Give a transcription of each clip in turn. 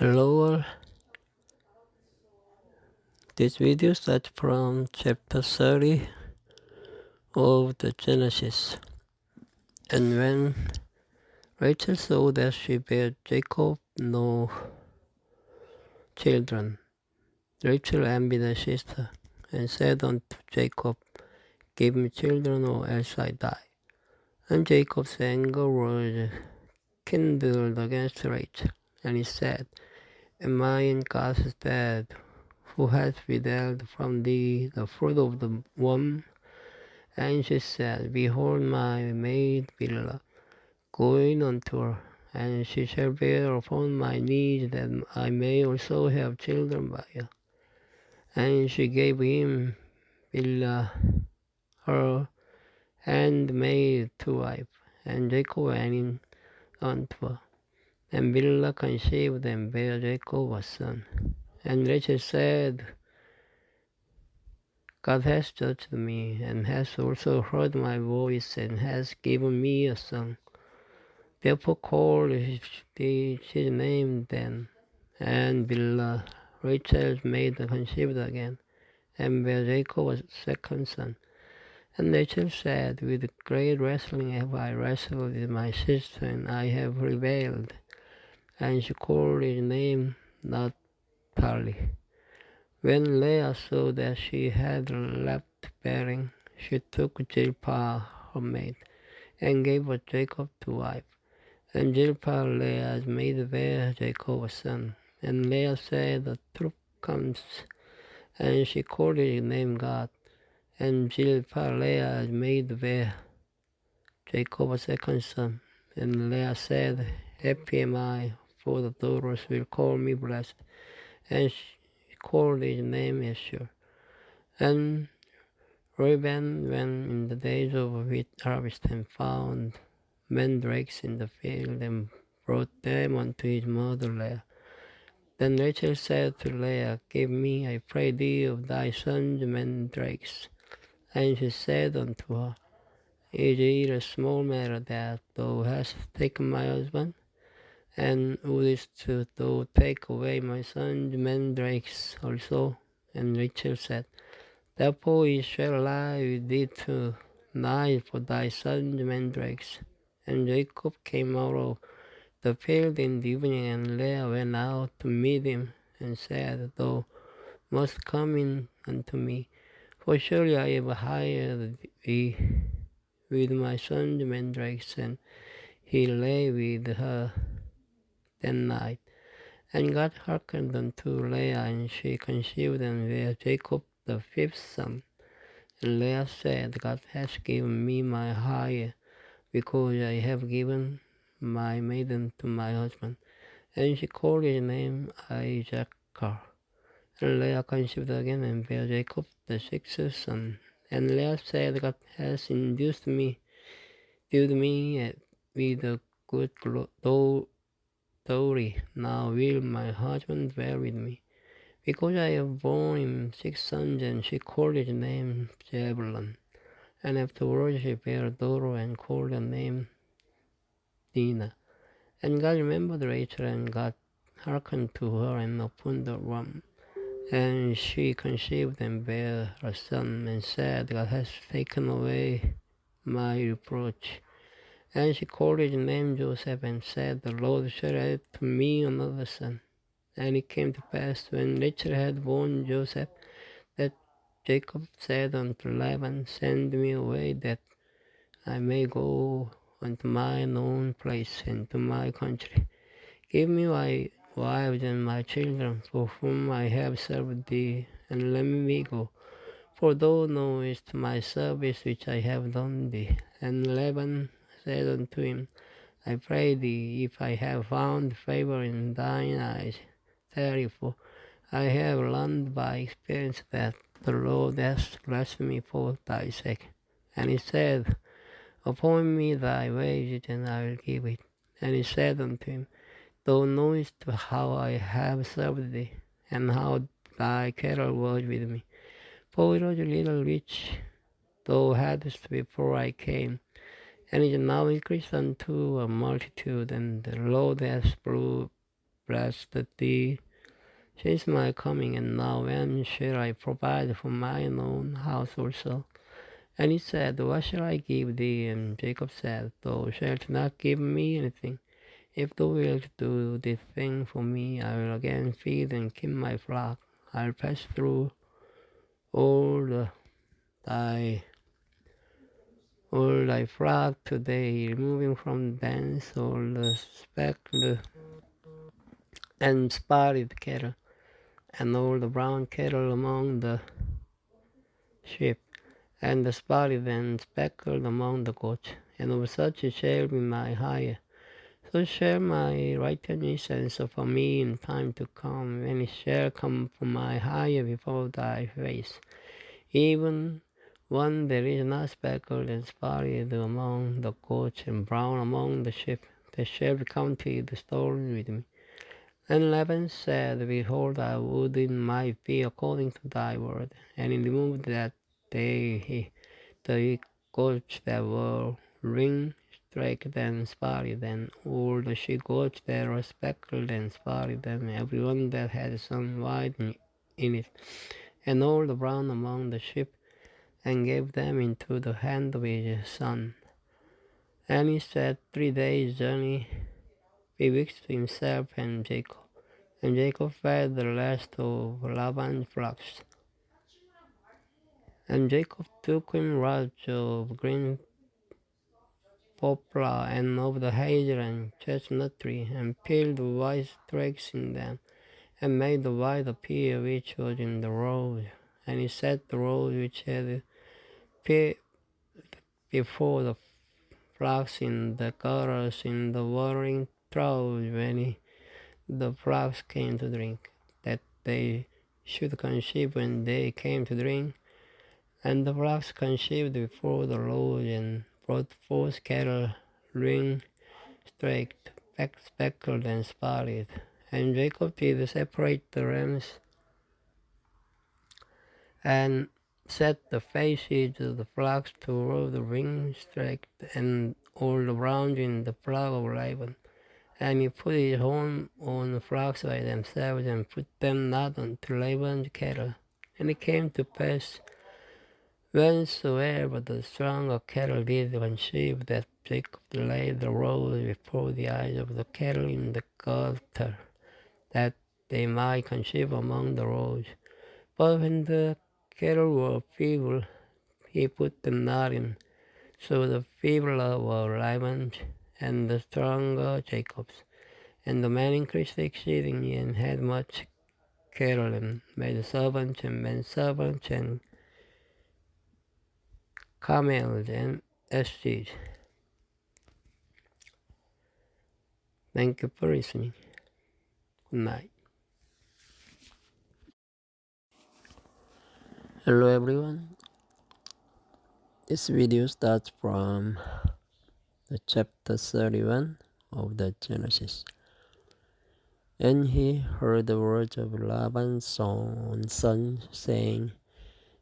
Hello all. This video starts from chapter 30 of the Genesis. And when Rachel saw that she bare Jacob no children, Rachel envied her sister, and said unto Jacob, Give me children, or else I die. And Jacob's anger was kindled against Rachel, and he said, Am I in God's stead, who hath withheld from thee the fruit of the womb? And she said, Behold, my maid Bilhah, go in unto her, and she shall bear upon my knees, that I may also have children by her. And she gave him Bilhah, her handmaid, to wife. And Jacob went in unto her. And Bilhah conceived and bare Jacob a son. And Rachel said, God has judged me, and has also heard my voice, and has given me a son. Therefore called his name Dan. And Bilhah, Rachel's maid, conceived again, and bare Jacob a second son. And Rachel said, With great wrestling have I wrestled with my sister, and I have prevailed. And she called his name Naphtali. When Leah saw that she had left bearing, she took Zilpah her maid, and gave her Jacob to wife. And Zilpah, Leah's maid, bare Jacob a son. And Leah said, The troop comes, and she called his name God. And Zilpah, Leah's maid, bare Jacob a second son. And Leah said, Happy am I, for the daughters will call me blessed. And she called his name Esher. And Reuben went in the days of wheat harvest, and found mandrakes in the field, and brought them unto his mother Leah. Then Rachel said to Leah, Give me, I pray thee, of thy son's mandrakes. And she said unto her, Is it a small matter that thou hast taken my husband? And wouldest thou take away my son's mandrakes also? And Rachel said, Therefore he shall lie with thee tonight for thy son's mandrakes. And Jacob came out of the field in the evening, and Leah went out to meet him, and said, Thou must come in unto me, for surely I have hired thee with my son's mandrakes. And he lay with her that night. And God hearkened unto Leah, and she conceived, and bare Jacob the fifth son. And Leah said, God has given me my hire, because I have given my maiden to my husband. And she called his name Issachar. And Leah conceived again, and bare Jacob the sixth son. And Leah said, God has induced me with a good dowry. Now will my husband dwell with me, because I have borne him 6 sons. And she called his name Zebulun. And afterwards she bare a daughter, and called her name Dinah. And God remembered Rachel, and God hearkened to her, and opened the womb. And she conceived, and bare a son, and said, God has taken away my reproach. And she called his name Joseph, and said, The Lord shall add to me another son. And it came to pass, when Rachel had borne Joseph, that Jacob said unto Laban, Send me away, that I may go unto mine own place, and to my country. Give me my wives and my children, for whom I have served thee, and let me go. For thou knowest my service which I have done thee. And Laban said unto him, I pray thee, if I have found favor in thine eyes, therefore I have learned by experience that the Lord hath blessed me for thy sake. And he said, Appoint me thy wages, and I will give it. And he said unto him, Thou knowest how I have served thee, and how thy cattle was with me. For it was little which thou hadst before I came, and it is now increased unto a multitude, and the Lord hath blessed thee since my coming, and now when shall I provide for mine own house also? And he said, what shall I give thee? And Jacob said, thou shalt not give me anything. If thou wilt do this thing for me, I will again feed and keep my flock. I'll pass through all thy flock today, removing from thence all the speckled and spotted cattle, and all the brown cattle among the sheep, and the spotted and speckled among the goats, and of such shall be my hire. So shall my righteousness answer for me in time to come, when it shall come for my hire before thy face. Even one that is not speckled and spotted among the goats, and brown among the sheep, that shall be counted stolen with me. And Laban said, behold, I would it might be according to thy word. And he removed that day the goats that were ring-streaked and spotted, and all the she goats that were speckled and spotted, and every one that had some white in it, and all the brown among the sheep, and gave them into the hand of his son. And he said, 3 days' journey betwixt himself and Jacob. And Jacob fed the rest of Laban's flocks. And Jacob took him rods of green poplar and of the hazel and chestnut tree, and peeled the white twigs in them, and made the white appear which was in the road. And he set the road which had appeared before the flocks in the gutters in the watering troughs when the flocks came to drink, that they should conceive when they came to drink. And the flocks conceived before the Lord, and brought forth cattle ring-streaked, speckled, and spotted. And Jacob did separate the rams, and set the faces of the flocks toward the ring-streaked, and all the browns in the flock of Laban. And he put his horn on the flocks by themselves, and put them not unto Laban's cattle. And it came to pass, whensoever the stronger cattle did conceive, that Jacob laid the road before the eyes of the cattle in the gutter, that they might conceive among the roads. But when the cattle were feeble, he put them not in. So the feebler were Laban's, and the stronger Jacob's. And the man increased exceedingly, and had much cattle, and made servants and menservants, and camels and asses. Thank you for listening. Good night. Hello everyone. This video starts from the chapter 31 of the Genesis. And he heard the words of Laban's son, saying,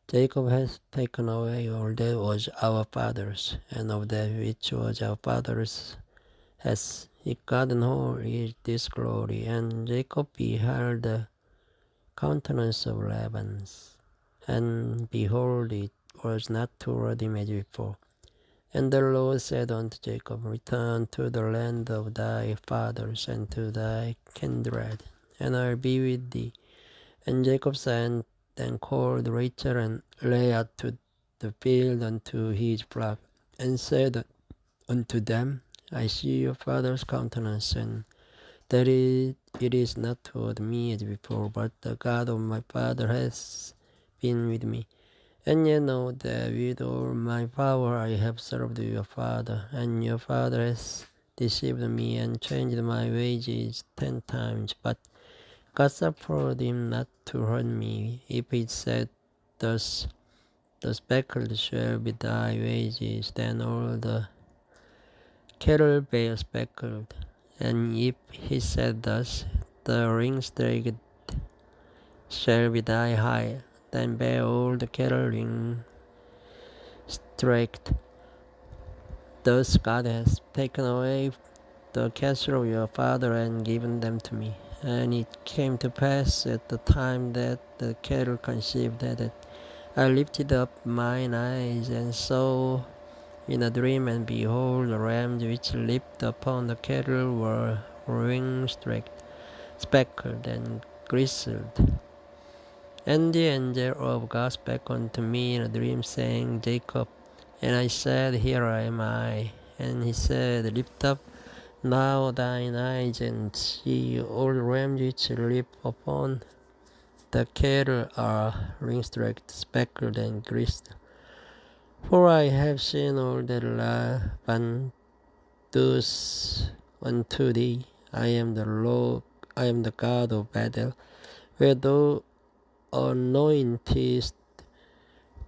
Jacob has taken away all that was our father's, and of that which was our father's has he gotten hold of this glory. And Jacob beheld the countenance of Laban's, and behold, it was not toward him as before. And the Lord said unto Jacob, return to the land of thy fathers, and to thy kindred, and I will be with thee. And Jacob sent and called Rachel and Leah to the field unto his flock, and said unto them, I see your father's countenance, and that it is not toward me as before, but the God of my father has been with me. And ye know that with all my power I have served your father, and your father has deceived me and changed my wages 10 times. But God suffered him not to hurt me. If he said thus, the speckled shall be thy wages, then all the cattle bear speckled. And if he said thus, the ring-streaked shall be thy hire, then bear all the cattle ring-streaked. Thus God has taken away the cattle of your father and given them to me. And it came to pass at the time that the cattle conceived that I lifted up mine eyes and saw in a dream, and behold, the rams which leaped upon the cattle were ring-streaked, speckled, and grizzled. And the angel of God spake unto me in a dream, saying, Jacob. And I said, Here am I. And he said, Lift up now thine eyes, and see all the rams which leap upon the cattle are ring-streaked, speckled, and grizzled. For I have seen all that Laban does unto thee. I am the Lord, I am the God of Bethel, where thou anointest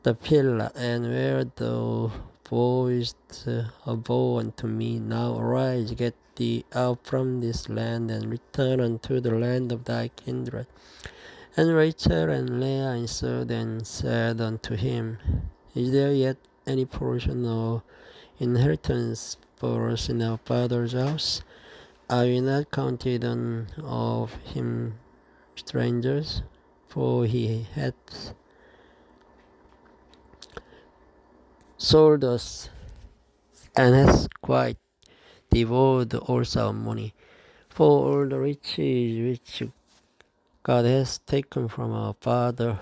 the pillar, and where thou voiced a vow unto me. Now arise, get thee out from this land, and return unto the land of thy kindred. And Rachel and Leah answered and said unto him, Is there yet any portion or inheritance for us in our father's house? Are we not counted on of him strangers? For he hath sold us, and has quite devoured also our money. For all the riches which God has taken from our father,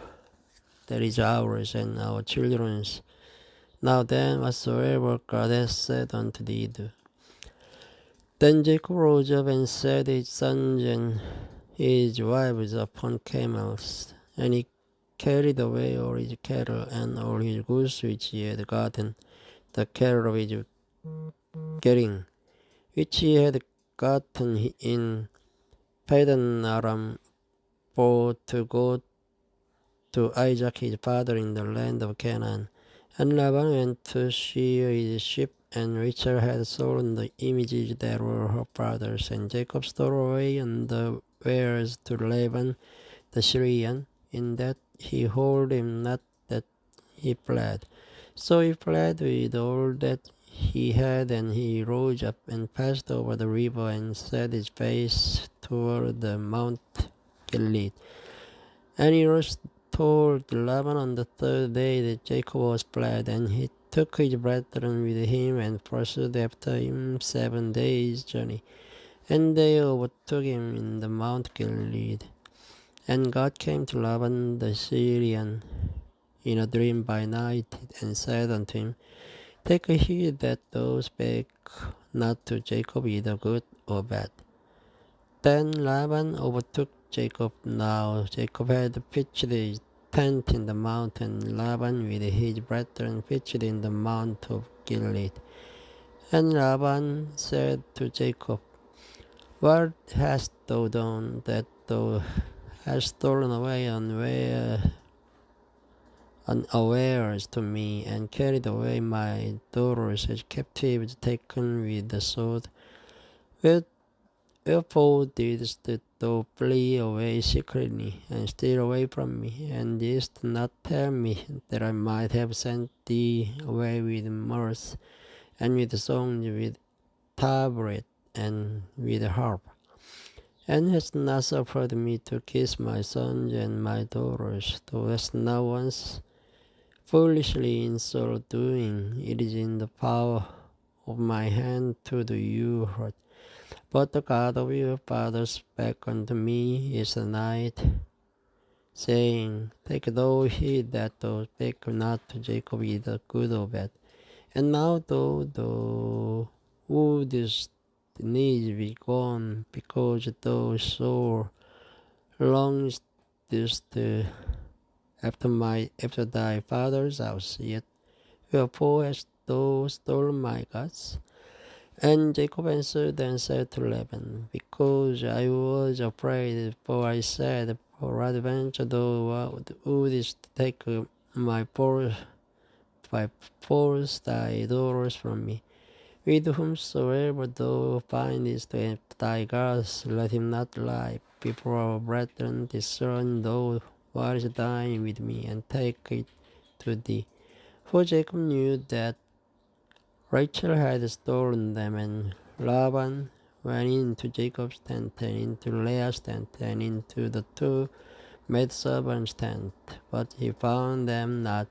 that is ours and our children's. Now then, whatsoever God has said unto thee, do. Then Jacob rose up and set his sons and his wives upon camels, and he carried away all his cattle and all his goods which he had gotten, the cattle of his getting, which he had gotten in Padan Aram, for to go to Isaac his father in the land of Canaan. And Laban went to shear his sheep, and Rachel had sold the images that were her father's, and Jacob stole away underwears to Laban the Syrian, in that he hold him not, that he fled. So he fled with all that he had, and he rose up and passed over the river, and set his face toward the Mount Gilead. And he told Laban on the third day that Jacob was fled, and he took his brethren with him, and pursued after him 7 days' journey. And they overtook him in the Mount Gilead. And God came to Laban the Syrian in a dream by night, and said unto him, Take heed that thou speak not to Jacob either good or bad. Then Laban overtook Jacob. Now Jacob had pitched his tent in the mountain, Laban with his brethren pitched in the mount of Gilead. And Laban said to Jacob, What hast thou done, that thou hast stolen away unawares to me, and carried away my daughters as captives taken with the sword? Wherefore didst thou flee away secretly, and steal away from me, and didst not tell me, that I might have sent thee away with mirth, and with songs, with tabret, and with harp? And hast not suffered me to kiss my sons and my daughters? Thou hast not once foolishly in so doing. It is in the power of my hand to do you hurt. But the God of your fathers spake unto me is the night, saying, Take thou heed that thou speak not to Jacob either good or bad. And now thou wouldest needs be gone, because thou so longest after thy father's house. Yet wherefore hast thou stolen my gods? And Jacob answered and said to Laban, Because I was afraid, for I said, Peradventure thou wouldest take by force thy daughters from me. With whomsoever thou findest thy gods, let him not lie before our brethren. Discern thou what is thine with me, and take it to thee. For Jacob knew that Rachel had stolen them, and Laban went into Jacob's tent, and into Leah's tent, and into the two maidservants' tent, but he found them not.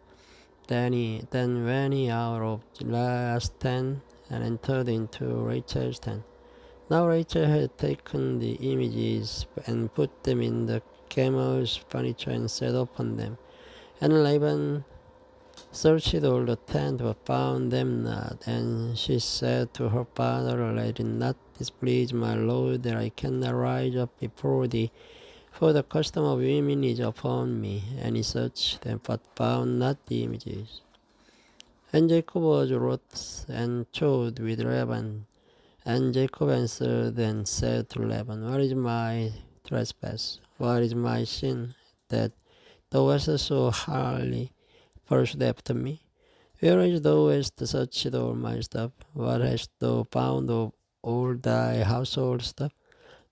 Then went he out of Leah's tent, and entered into Rachel's tent. Now Rachel had taken the images and put them in the camel's furniture and sat upon them. And Laban searched all the tent, but found them not. And she said to her father, Let it not displease my lord, that I cannot rise up before thee, for the custom of women is upon me. And he searched them, but found not the images. And Jacob was wroth and chode with Laban. And Jacob answered and said to Laban, What is my trespass? What is my sin, that thou hast so hardly pursued after me? Whereas thou hast searched all my stuff, what hast thou found of all thy household stuff?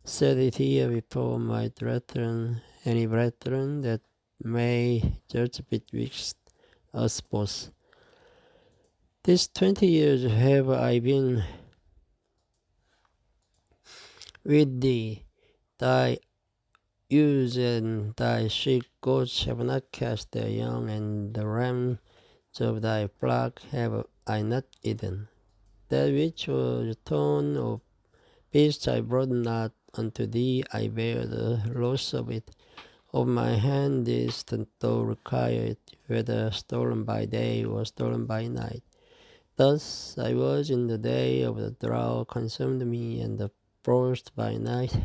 Set it here before my brethren, any brethren that may judge betwixt us both. These 20 years have I been with thee. Thy ewes and thy sheep-goats have not cast their young, and the rams of thy flock have I not eaten. That which was torn of beasts I brought not unto thee, I bear the loss of it. Of my hand didst thou require it, whether stolen by day or stolen by night. Thus I was in the day of the drought consumed me, and the frost by night,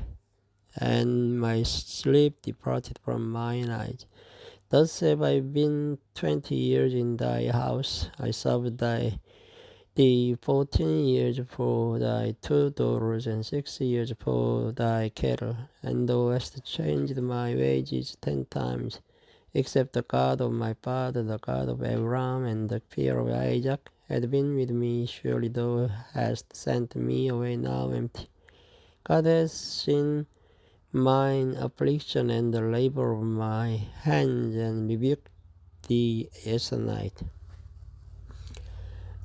and my sleep departed from mine eyes. Thus have I been 20 years in thy house. I served thee 14 years for thy 2 daughters, and 6 years for thy cattle. And thou hast changed my wages 10 times, except the God of my father, the God of Abraham, and the fear of Isaac had been with me. Surely thou hast sent me away now empty. God has seen mine affliction and the labor of my hands, and rebuked thee as a night.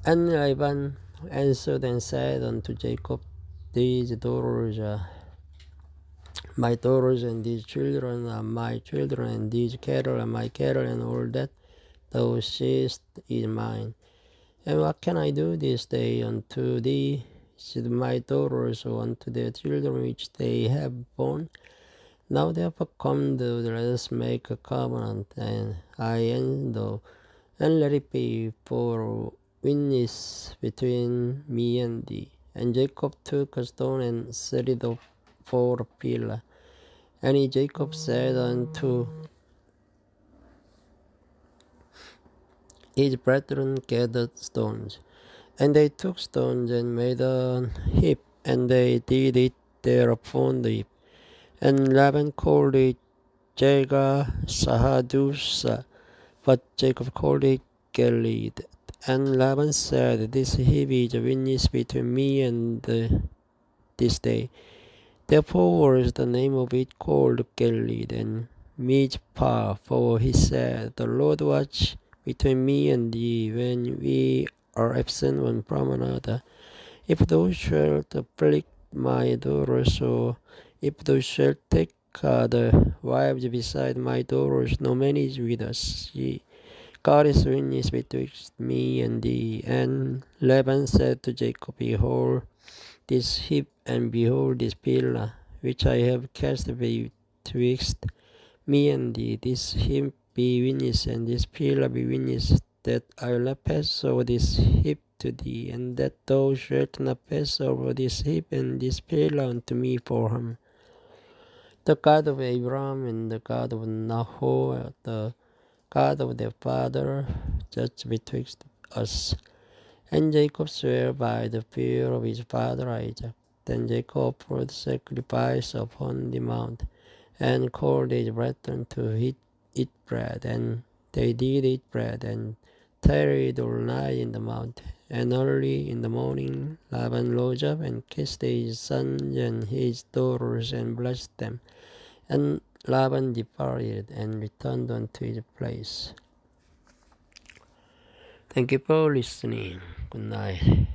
And Laban answered and said unto Jacob, These daughters are my daughters, and these children are my children, and these cattle are my cattle, and all that thou seest is mine. And what can I do this day unto thee, said my daughters, or unto their children which they have borne? Now therefore come thou, let us make a covenant, and I and thou, and let it be for witness between me and thee. And Jacob took a stone and set it up for a pillar. And Jacob said unto his brethren, Gather stones. And they took stones and made a heap, and they did it there upon the heap. And Laban called it Jaga Sahadusa, but Jacob called it Gilead. And Laban said, This heap is a witness between me and this day. Therefore was the name of it called Gilead. And Mizpah, for he said, The Lord watch between me and thee when we are absent one from another. If thou shalt afflict my daughters, or if thou shalt take other wives beside my daughters, no man is with us. God is witness betwixt me and thee. And Laban said to Jacob, Behold this heap, and behold this pillar, which I have cast betwixt me and thee. This heap be witness, and this pillar be witness, that I will not pass over this heap to thee, and that thou shalt not pass over this heap and this pillar unto me for harm. The God of Abraham and the God of Nahor, the God of their father, judge betwixt us. And Jacob sware by the fear of his father Isaac. Then Jacob offered sacrifice upon the mount, and called his brethren to eat bread. And they did eat bread, and tarried all night in the mount. And early in the morning Laban rose up, and kissed his sons and his daughters, and blessed them. And Laban departed, and returned unto his place. Thank you for listening. Good night.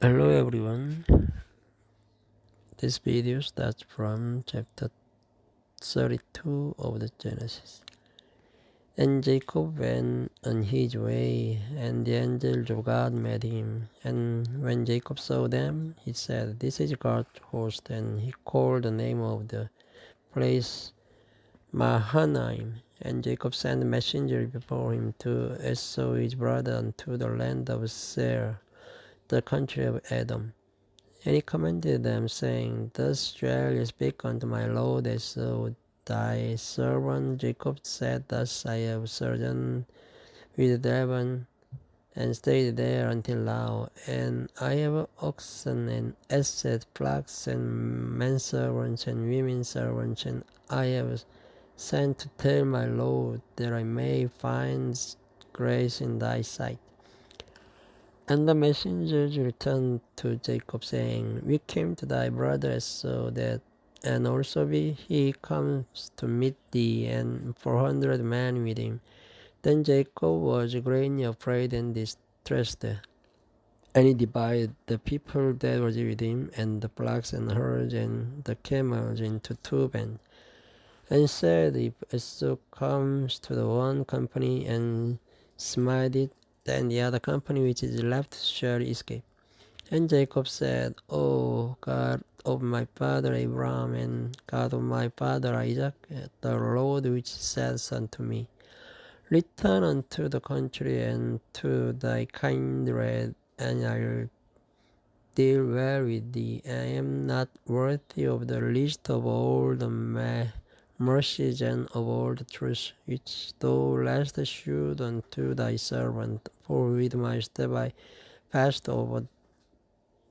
Hello everyone. This video starts from chapter 32 of the Genesis. And Jacob went on his way, and the angels of God met him. And when Jacob saw them, he said, "This is God's host." And he called the name of the place Mahanaim. And Jacob sent messengers before him to Esau his brother unto the land of Seir, the country of Edom. And he commanded them, saying, Thus shall you speak unto my lord Esau, thy servant Jacob said, Thus I have sojourned with Laban, and stayed there until now. And I have oxen and assets, flocks and menservants and women servants, and I have sent to tell my lord, that I may find grace in thy sight. And the messengers returned to Jacob, saying, We came to thy brother Esau, and also he comes to meet thee, and 400 men with him. Then Jacob was greatly afraid and distressed. And he divided the people that was with him, and the flocks and herds, and the camels into two bands, and said, If Esau comes to the one company and smite it, then the other company which is left shall escape. And Jacob said, O God of my father Abraham, and God of my father Isaac, the Lord which says unto me, Return unto the country and to thy kindred, and I will deal well with thee. I am not worthy of the least of all the mercies and of all the truth which thou last shewed unto thy servant. For with my step I passed over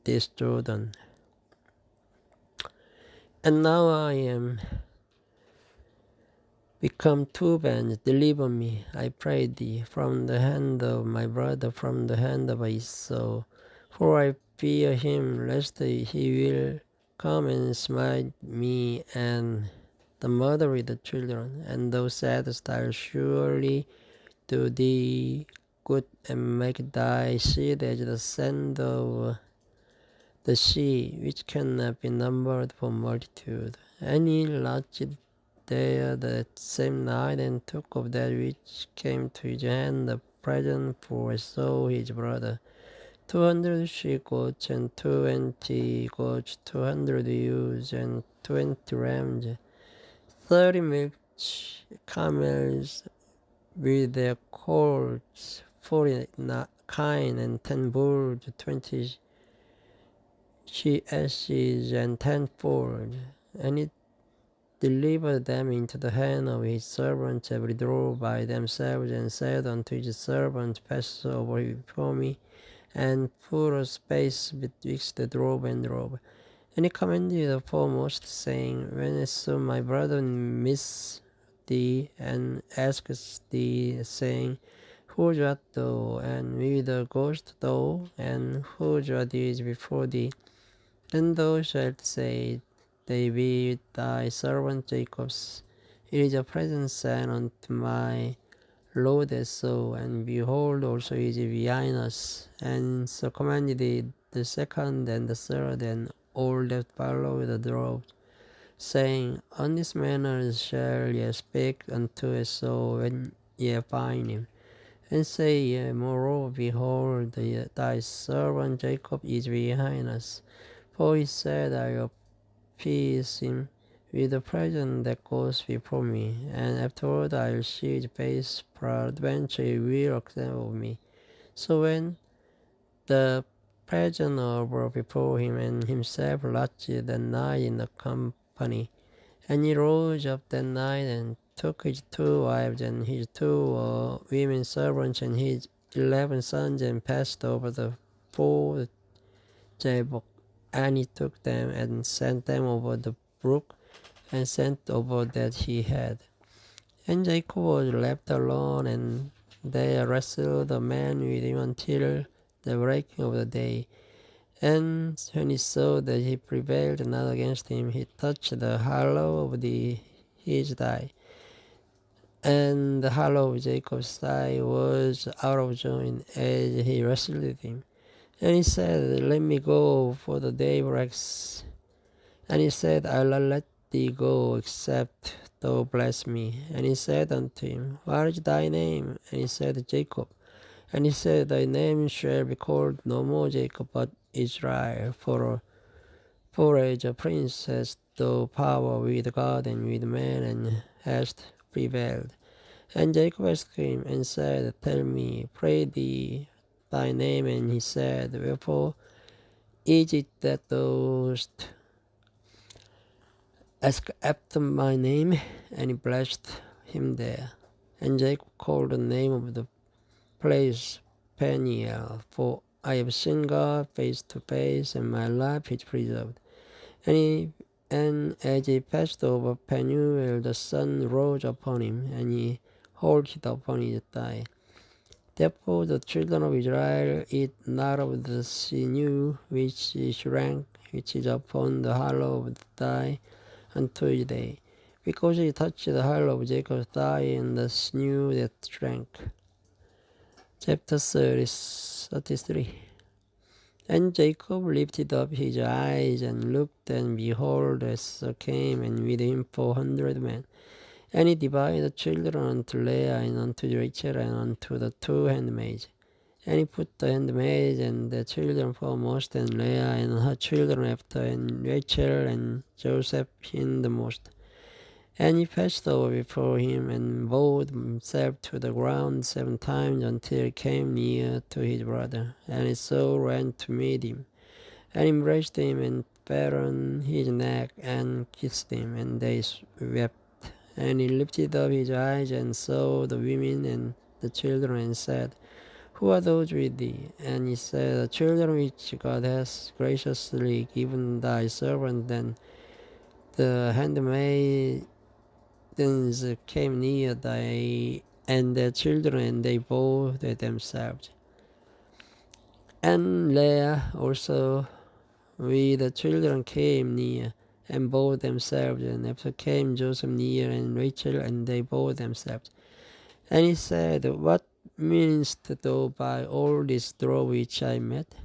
this Jordan. And now I am become two bands. Deliver me, I pray thee, from the hand of my brother, from the hand of Esau. For I fear him, lest he will come and smite me and the mother with the children. And thou saidst, I will surely do thee good, and make thy seed as the sand of the sea, which cannot be numbered for multitude. And he lodged there that same night, and took of that which came to his hand a present for Esau his brother, 200 she-goats, and 20 goats, 200 ewes, and 20 rams, 30 milk camels with their colts, 40 kine, and 10 bulls, 20 she-asses, and 10 foals. And it delivered them into the hand of his servants every drove by themselves, and said unto his servants, Pass over before me, and put a space betwixt the drove and drove. And he commanded the foremost, saying, When Esau my brother meets thee, and asks thee, saying, Whose art thou? And whither goest thou? And whose art is before thee? Then thou shalt say, They be with thy servant Jacob's. It is a present sent unto my Lord Esau, and behold, also is behind us. And so commanded the second and the third, and all that follow the drove, saying, On this manner shall ye speak unto Esau when ye find him. And say ye, Moreover, behold, thy servant Jacob is behind us. For he said, I will appease him with the present that goes before me, and afterward I will see his face, peradventure he will accept of me. So when the present were before him, and himself lodged that night in the company, and he rose up that night, and took his 2 wives, and his 2 women servants, and his 11 sons, and passed over the ford Jabbok. And he took them, and sent them over the brook, and sent over that he had. And Jacob was left alone, and they wrestled the man with him until the breaking of the day. And when he saw that he prevailed not against him, he touched the hollow of his thigh. And the hollow of Jacob's thigh was out of joint as he wrestled with him. And he said, let me go, for the day breaks. And he said, I'll not let thee go, except thou bless me. And he said unto him, what is thy name? And he said, Jacob. And he said, thy name shall be called no more Jacob, but Israel, for as a prince hast thou power with God and with man, and hast prevailed. And Jacob asked him, and said, tell me, pray thee, thy name. And he said, wherefore is it that thou dost ask after my name? And he blessed him there. And Jacob called the name of the place Peniel, for I have seen God face to face, and my life is preserved. And as he passed over Peniel, the sun rose upon him, and he halted upon his thigh. Therefore the children of Israel eat not of the sinew which is rank, which is upon the hollow of the thigh, unto this day, because he touched the hollow of Jacob's thigh, and the sinew that shrank. Chapter 33. And Jacob lifted up his eyes and looked, and behold, Esau came, and with him 400 men. And he divided the children unto Leah, and unto Rachel, and unto the two handmaids. And he put the handmaids and the children foremost, and Leah and her children after, and Rachel and Joseph hindmost. And he passed over before him, and bowed himself to the ground 7 times, until he came near to his brother. And Esau ran to meet him, and embraced him, and fell on his neck, and kissed him, and they wept. And he lifted up his eyes, and saw the women and the children, and said, who are those with thee? And he said, the children which God has graciously given thy servant. And the handmaidens came near thy and their children, and they bowed themselves. And Leah also with the children came near, and bowed themselves. And after came Joseph near, and Rachel, and they bowed themselves. And he said, what meanest thou by all this draw which I met?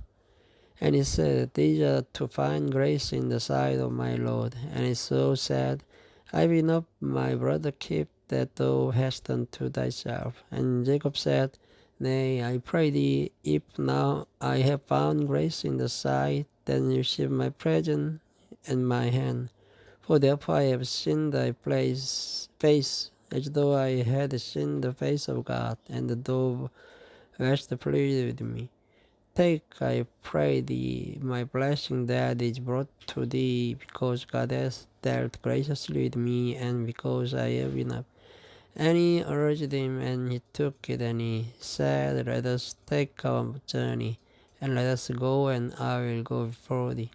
And he said, these are to find grace in the sight of my Lord. And Esau said, I will not, my brother, keep that thou hast unto thyself. And Jacob said, nay, I pray thee, if now I have found grace in the sight, then receive my present and my hand. For therefore I have seen thy face, as though I had seen the face of God, and thou wast pleased with me. Take, I pray thee, my blessing that is brought to thee, because God has dealt graciously with me, and because I have enough. And he urged him, and he took it, and he said, let us take our journey, and let us go, and I will go before thee.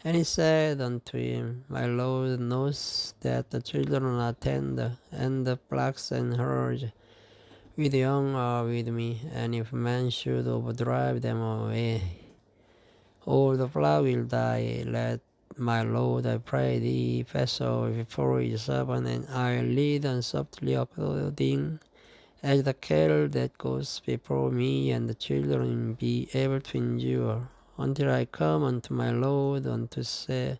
And he said unto him, my Lord knows that the children are tender, and the flocks and herds with young are with me, and if man should overdrive them away, all the flock will die. Let my Lord, I pray thee, pass over before his servant, and I will lead on softly according as the cattle that goes before me, and the children be able to endure, until I come unto my Lord, unto say.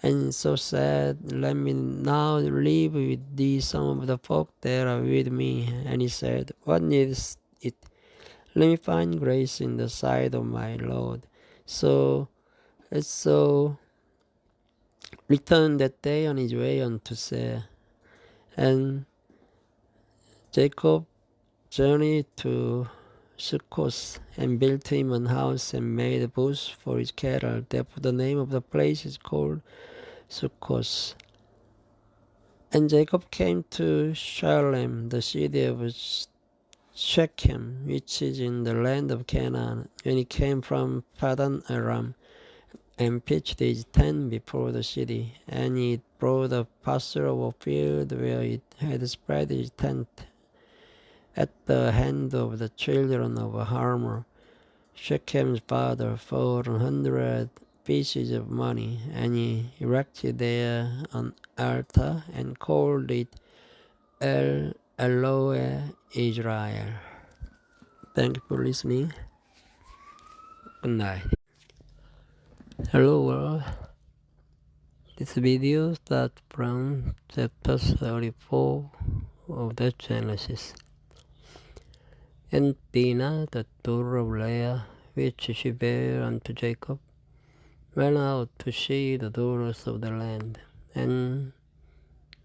And so said, let me now leave with thee some of the folk that are with me. And he said, what needs it? Let me find grace in the sight of my Lord. So returned that day on his way unto Seir. And Jacob journeyed to Sukkot, and built him an house, and made a booth for his cattle. Therefore the name of the place is called Sukkot. And Jacob came to Shalem, the city of Shechem, which is in the land of Canaan, when he came from Padan Aram, and pitched his tent before the city. And he brought a parcel of a field where it had spread his tent at the hand of the children of Hamor, Shechem's father, 400 pieces of money. And he erected there an altar, and called it El Elohe Israel. Thank you for listening. Good night. Hello world. This video starts from chapter 34 of the Genesis. And Dinah, the daughter of Leah, which she bare unto Jacob, went out to see the daughters of the land. And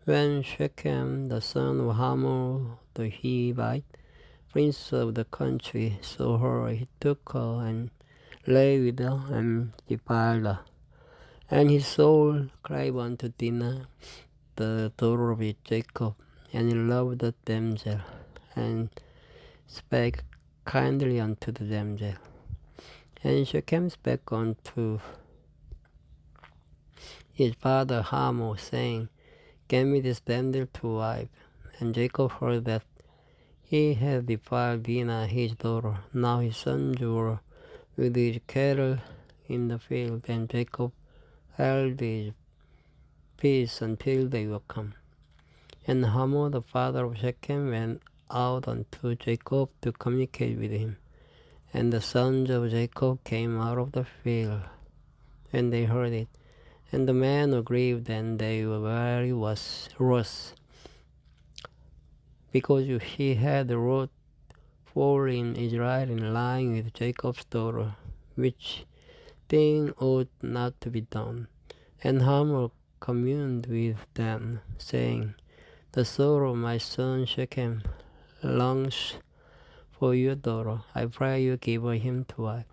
when Shechem, the son of Hamor the Hivite, prince of the country, saw her, he took her and lay with her and defiled her. And his soul cried unto Dinah, the daughter of Jacob, and he loved the damsel, and spake kindly unto the damsel. And Shechem spake unto his father Hamor, saying, Give me this damsel to wife. And Jacob heard that he had defiled Dinah his daughter. Now his sons were with his cattle in the field, and Jacob held his peace until they were come. And Hamor the father of Shechem went out unto Jacob to communicate with him. And the sons of Jacob came out of the field when they heard it. And the men were grieved, and they were very wroth, because he had wrought fall in Israel in lying with Jacob's daughter, which thing ought not to be done. And Hamor communed with them, saying, The soul of my son Shechem longs for your daughter. I pray you give him to wife,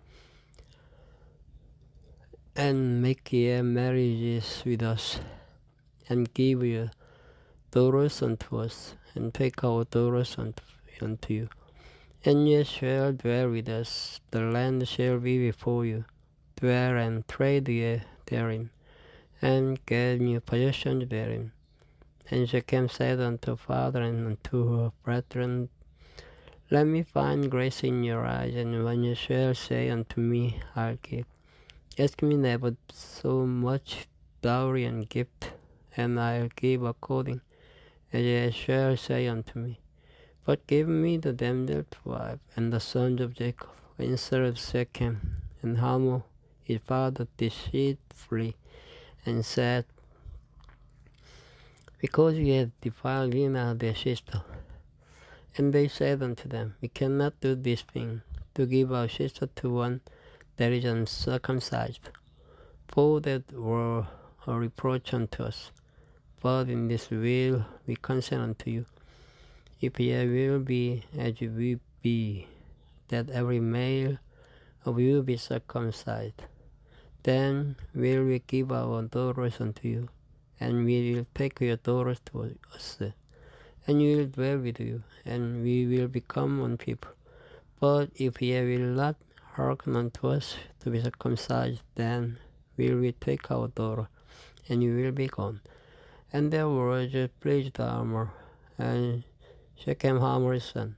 and make ye marriages with us, and give your daughters unto us, and take our daughters unto you. And ye shall dwell with us, the land shall be before you. Dwell and trade ye therein, and get new possessions therein. And Shechem said unto her father and unto her brethren, Let me find grace in your eyes, and when you shall say unto me, I'll give. Ask me never so much dowry and gift, and I'll give according as ye shall say unto me. But give me the damsel to wife. And the sons of Jacob answered Shechem and Hamor his father deceitfully, and said, Because we have defiled Dinah their sister. And they said unto them, We cannot do this thing, to give our sister to one that is uncircumcised, for that were a reproach unto us. But in this will we consent unto you, if ye will be as we be, that every male of you be circumcised. Then will we give our daughters unto you, and we will take your daughters to us, and we will dwell with you, and we will become one people. But if ye will not hearken unto us to be circumcised, then will we take our daughter, and you will be gone. And their words pleased Hamor, and Shechem Hamor's son.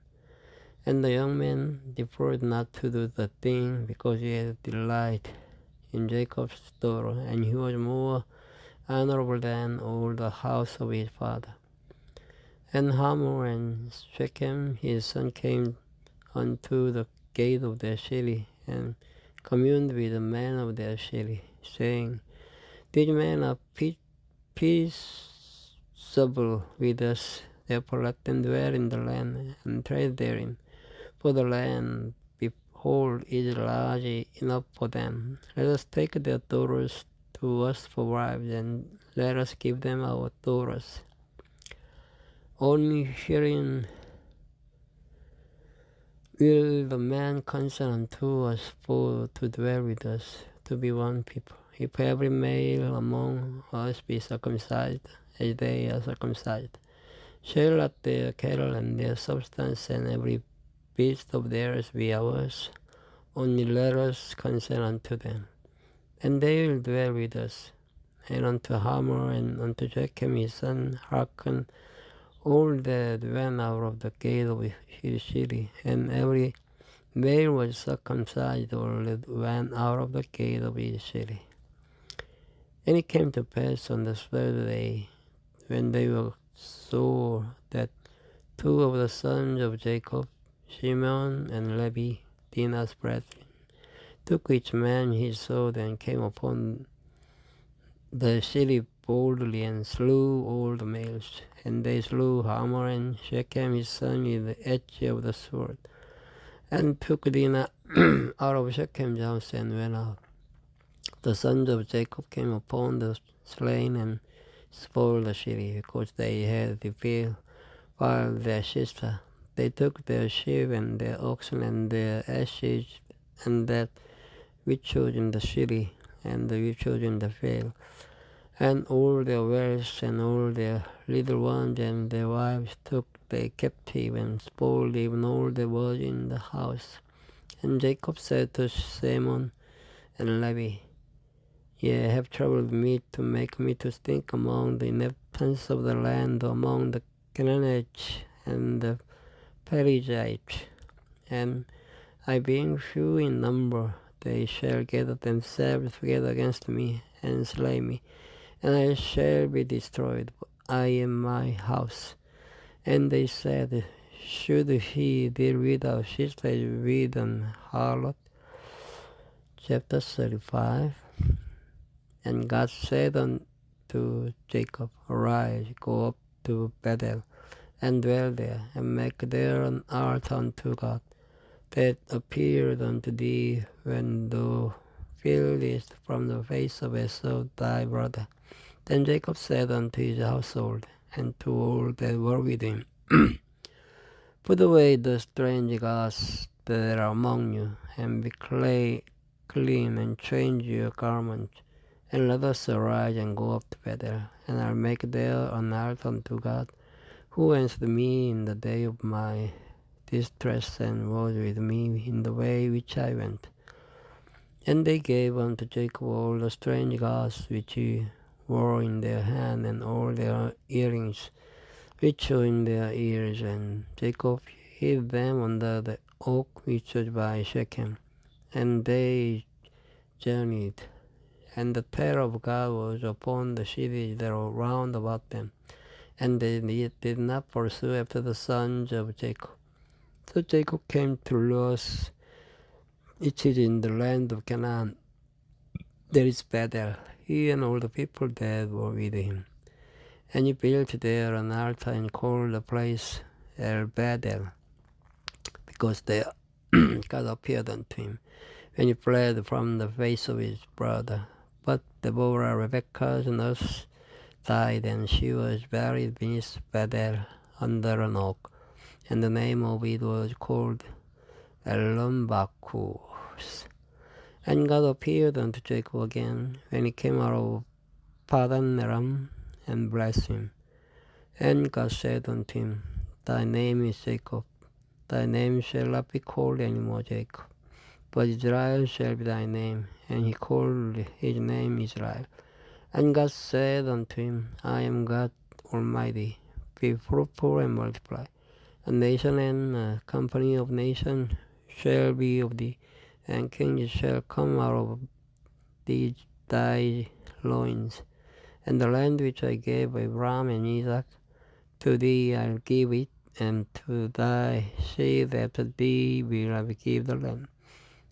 And the young man deferred not to do the thing, because he had delight in Jacob's daughter, and he was more honorable than all the house of his father. And Hamor and Shechem his son came unto the gate of their city, and communed with the men of their city, saying, These men are peaceable with us, therefore let them dwell in the land, and trade therein. For the land, behold, is large enough for them. Let us take their daughters to us for wives, and let us give them our daughters. Only herein will the man consent unto us for to dwell with us, to be one people. If every male among us be circumcised, as they are circumcised, shall not their cattle and their substance and every beast of theirs be ours? Only let us consent unto them, and they will dwell with us. And unto Hamor and unto Shechem his son hearken all that went out of the gate of his city, and every male was circumcised all that went out of the gate of his city. And it came to pass on the third day, when they were saw that two of the sons of Jacob, Shimon and Levi, Dinah's brethren, took each man his sword and came upon the city boldly and slew all the males. And they slew Hamor and Shechem his son with the edge of the sword, and took Dinah out of Shechem's house and went out. The sons of Jacob came upon the slain and spoiled the city, because they had defiled their sister. They took their sheep and their oxen and their asses, and that which was in the city, and the which was in the field, and all their wells, and all their little ones, and their wives took they captive, and spoiled even all that was in the house. And Jacob said to Simon and Levi, Ye have troubled me to make me to stink among the inhabitants of the land, among the Canaanites and the Perizzites. And I being few in number, they shall gather themselves together against me, and slay me, and I shall be destroyed, I and my house. And they said, Should he deal with our sisters with an harlot? Chapter 35. And God said unto Jacob, Arise, go up to Bethel, and dwell there, and make there an altar unto God, that appeared unto thee when thou fieldest from the face of Esau thy brother. Then Jacob said unto his household, and to all that were with him, Put away the strange gods that are among you, and be clean, and change your garments, and let us arise and go up to Bethel, and I'll make there an altar unto God, who answered me in the day of my distress, and was with me in the way which I went. And they gave unto Jacob all the strange gods which were in their hand, and all their earrings which were in their ears. And Jacob hid them under the oak which was by Shechem. And they journeyed, and the terror of God was upon the cities that were round about them, and they did not pursue after the sons of Jacob. So Jacob came to Luz, which is in the land of Canaan. There is Bethel, he and all the people that were with him. And he built there an altar and called the place El Bethel, because there God appeared unto him when he fled from the face of his brother. But Deborah, Rebekah's nurse, died, and she was buried beneath Bethel under an oak, and the name of it was called Elon-Bakus. And God appeared unto Jacob again when he came out of Padan-aram, and blessed him. And God said unto him, Thy name is Jacob, thy name shall not be called any more Jacob, but Israel shall be thy name. And he called his name Israel. And God said unto him, I am God Almighty, be fruitful and multiply. A nation and a company of nations shall be of thee, and kings shall come out of thy loins. And the land which I gave Abraham and Isaac, to thee I'll give it, and to thy seed after thee will I give the land.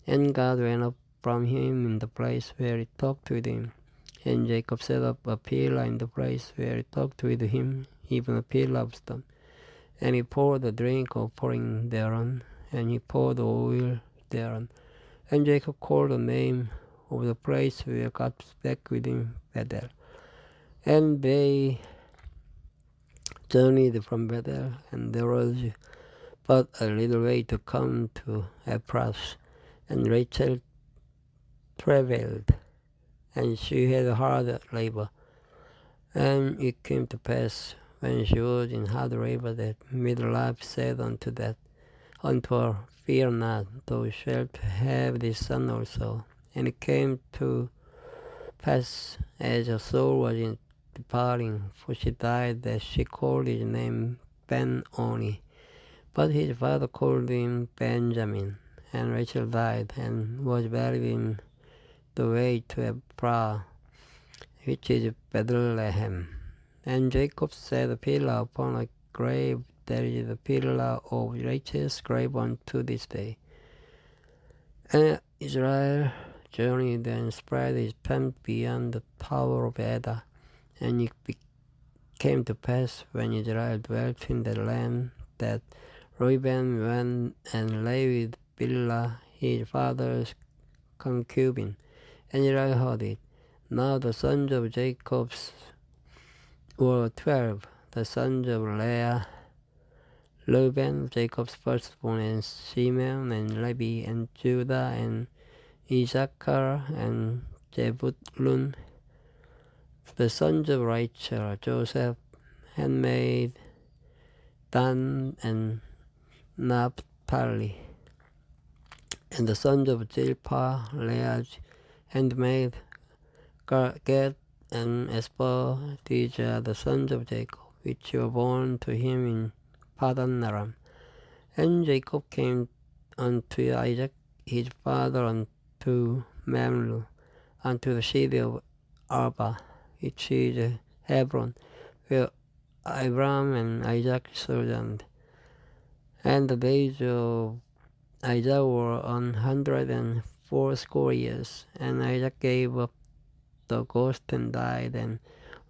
And God went up from him in the place where he talked with him. And Jacob set up a pillar in the place where he talked with him, even a pillar of stone. And he poured the drink offering thereon, and he poured the oil thereon. And Jacob called the name of the place where God spake with him Bethel. And they journeyed from Bethel, and there was but a little way to come to Ephrath. And Rachel travailed, and she had hard labor. And it came to pass, when she was in hard labor, that midwife said unto her, Fear not, thou shalt have this son also. And it came to pass, as her soul was in departing, for she died, that she called his name Ben-Oni. But his father called him Benjamin. And Rachel died, and was buried in the way to Ephrath, which is Bethlehem. And Jacob set a pillar upon a grave that is the pillar of Rachel's grave unto this day. And Israel journeyed and spread his fame beyond the tower of Eda, and it came to pass when Israel dwelt in the land that Reuben went and lay with Bilhah his father's concubine, and Israel heard it. Now the sons of Jacob were 12, the sons of Leah, Reuben, Jacob's firstborn, and Simeon, and Levi, and Judah, and Issachar, and Zebulun. The sons of Rachel, Joseph, handmaid, Dan, and Naphtali. And the sons of Zilpah, Leah's handmaid, Gad, and Espero. These are the sons of Jacob, which were born to him in Padan Aram. And Jacob came unto Isaac his father unto Mamre, unto the city of Arba, which is Hebron, where Abraham and Isaac sojourned. And the days of Isaac were 180 years, and Isaac gave up the ghost and died, and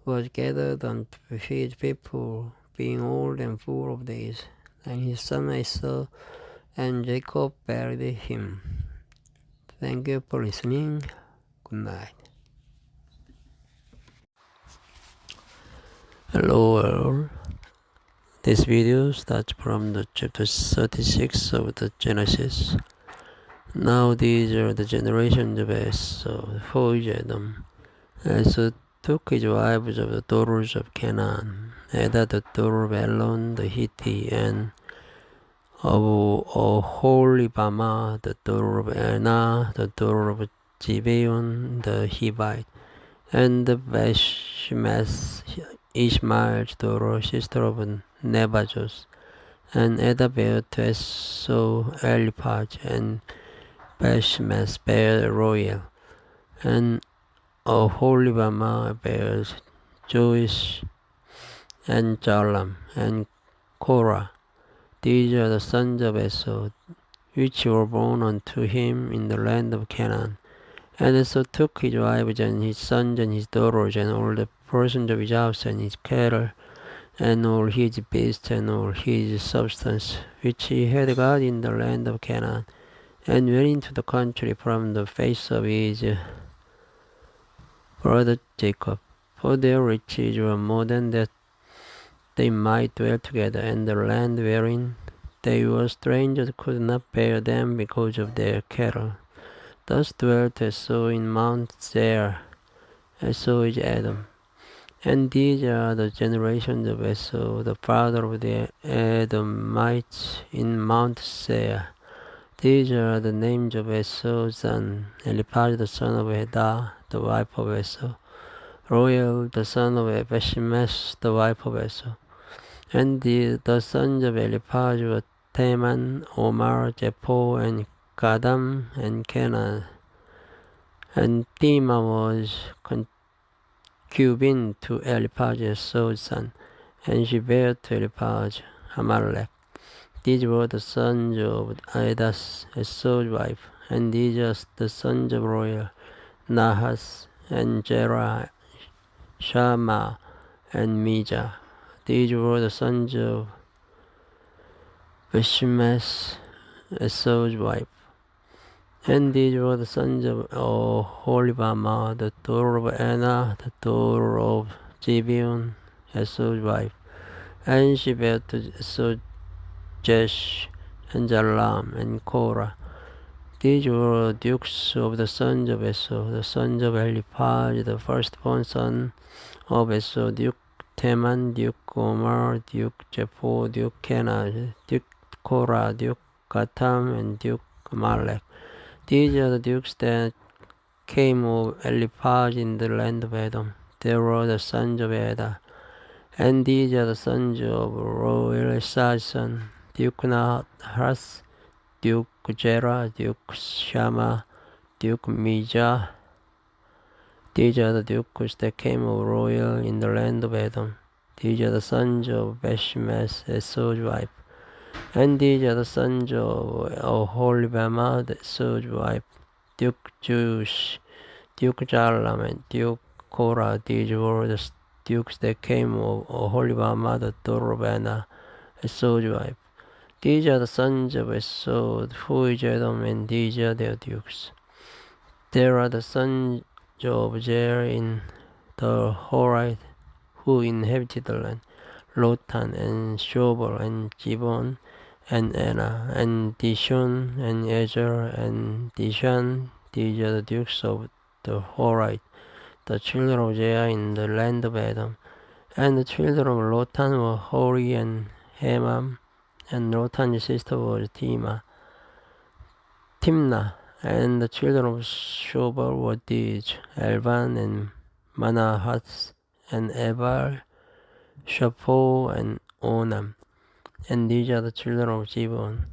was gathered unto his people, being old and full of days. And his son Esau and Jacob buried him. Thank you for listening. Good night. Hello all. This video starts from the chapter 36 of the Genesis. Now these are the generations of Esau, for Edom. Esau took his wives of the daughters of Canaan, Eda the daughter of Elon the Hittite, and of Oholibamah the daughter of Anah, the daughter of Gibeon the Hivite, and the Bashemath, Ishmael's daughter, sister of Nebajoth. And Eda bare to Esau Eliphaz, and Bashemath bare Royal, and Oholibamah bare Joish, and Jalam, and Korah. These are the sons of Esau, which were born unto him in the land of Canaan. And Esau took his wives and his sons and his daughters, and all the persons of his house, and his cattle, and all his beasts, and all his substance, which he had got in the land of Canaan, and went into the country from the face of his brother Jacob. For their riches were more than that they might dwell together, and the land wherein they were strangers could not bear them because of their cattle. Thus dwelt Esau in Mount Seir. Esau is Edom. And these are the generations of Esau, the father of the Edomites, in Mount Seir. These are the names of Esau's son: Eliphaz the son of Edah, the wife of Esau; Royal the son of Bashemath, the wife of Esau. And the sons of Eliphaz were Teman, Omar, Jephor, and Gadam, and Kenan. And Timah was concubine to Eliphaz, Esau's son, and she bare to Eliphaz Amalek. These were the sons of Adas, Esau's wife. And these are the sons of Royal: Nahas, and Jerah, Shammah, and Mijah. These were the sons of Bashemath, Esau's wife. And these were the sons of Oholibamah, the daughter of Anah, the daughter of Gibeon, Esau's wife. And she bare to Esau Jesh, and Jalam, and Korah. These were dukes of the sons of Esau, the sons of Eliphaz, the firstborn son of Esau: Duke Teman, Duke Omar, Duke Jephor, Duke Kenan, Duke Korah, Duke Gatam, and Duke Amalek. These are the dukes that came of Eliphaz in the land of Edom. They were the sons of Edah. And these are the sons of Royal Esau's son: Duke Nahas, Duke Jerah, Duke Shammah, Duke Mijah. These are the dukes that came of Royal in the land of Edom. These are the sons of Bashemath, Esau's wife. And these are the sons of Oholibamah, Esau's wife. Duke Juice, Duke Jalam, and Duke Cora. These were the dukes that came of Oholibama, the daughter of Anna, Esau's wife. These are the sons of Esau, who is Edom, and these are their dukes. There are the sons of Jair in the Horite, who inhabited the land, Lotan, and Shobal, and Gibeon, and Anna, and Dishon, and Ezer, and Dishan. These are the dukes of the Horite, the children of Jair in the land of Edom. And the children of Lotan were Hori and Hemam, and Lotan's sister was Timnah. And the children of Shobal were these, Elvan and Manahath, and Ebal, Shapho, and Onam. And these are the children of Gibeon,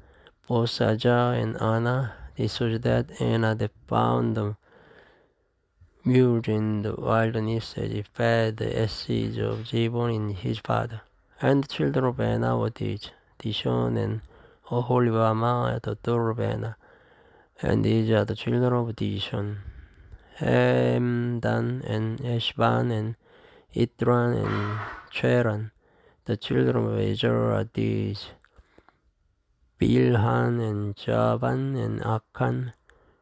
both Sajah and Anna. This was that Anna that found the mules in the wilderness as he fed the asses of Gibeon in his father. And the children of Anna were these, Dishon and Oholibama, the daughter of Anna. And these are the children of Dishon, Hemdan and Eshban and Idran and Cheran. The children of Ezer are these, Bilhan and Javan and Akan.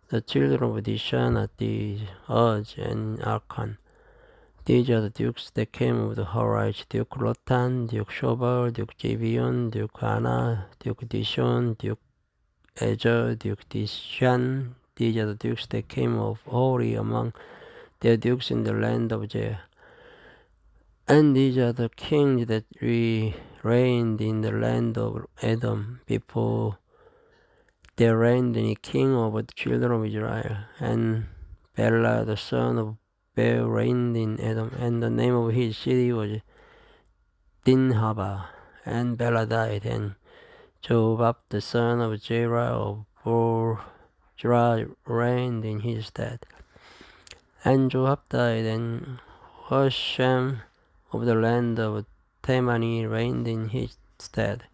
The children of Dishan are these, Uz and Arkan. These are the dukes that came of the Horite, Duke Lotan, Duke Shobal, Duke Gibeon, Duke Anna, Duke Dishon, Duke Ezer, Duke Dishan. These are the dukes that came of Hori among their dukes in the land of Jair. And these are the kings that reigned in the land of Edom before there reigned any king over the children of Israel. And Bela the son of Beor reigned in Edom, and the name of his city was Dinhaba. And Bela died, and Jobab the son of Jerah of Bozrah reigned in his stead. And Joab died, and Hosham of the land of Temani reigned in his stead.